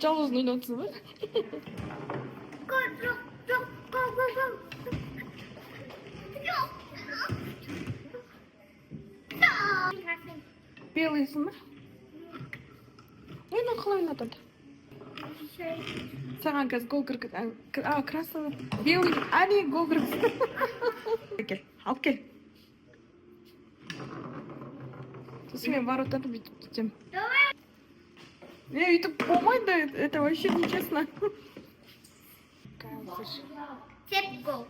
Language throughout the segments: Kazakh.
жалғыз ойнатсыз ба? Белыйсың ба? Ойна, қалай ойнатады? Саған қазір гол кіргіз. Красный. Белый. Али, гол кіргіз. Кел, алып кел. Сосын мен воротаны бүйтіп кетемін. Өйтіп болмайды, это вообще нечестно. Теп гол.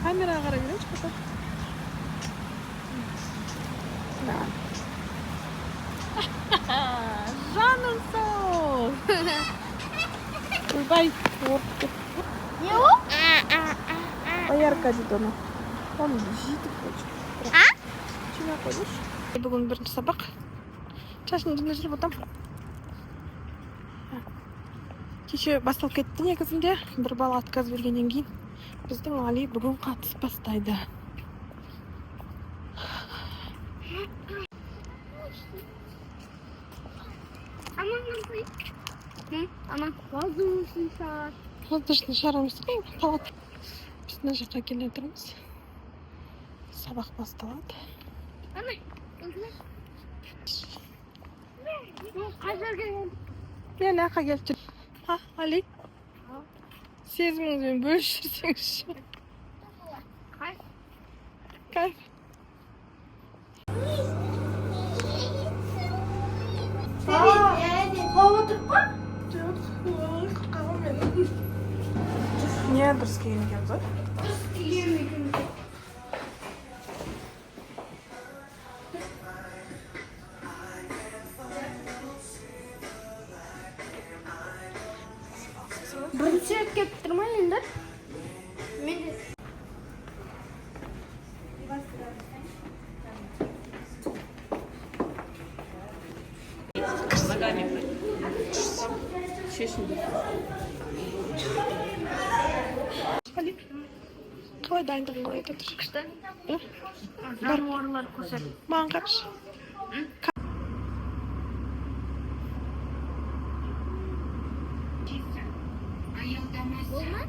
Камераға қарай берейінші потом. Жаным сол. Ойбай, орықты. Не ол? Поярка дейді оны. Оны жетіп қойшы. Чына қойыш. Бүгін бірінші сабақ. Шашын жүзіне жүріп отам. Кеше басталып кетті негізінде. Бір бала отказ бергеннен кейін біздің Али бүгін қатыс бастайды. Ана воздушный шар. Воздушный шарымыз палат. Біз мына жаққа келе отырмыз. Сабақ басталады. Мен аққа келіп жүр. Али? Сезіміңізбен бөлісіп жүрсеңізші. Кайф. Қауытып па? Жоқ, қалам мен. Не дұрыс келген екен ғой? Дұрыс келген екен. Бірінші рет келіп тұрмай енді? Мен де. Ногами шешінді. Қалай дайындығын қалай айтады? Күшті. Жануарлар көрсет. Маған қаршы. Болма?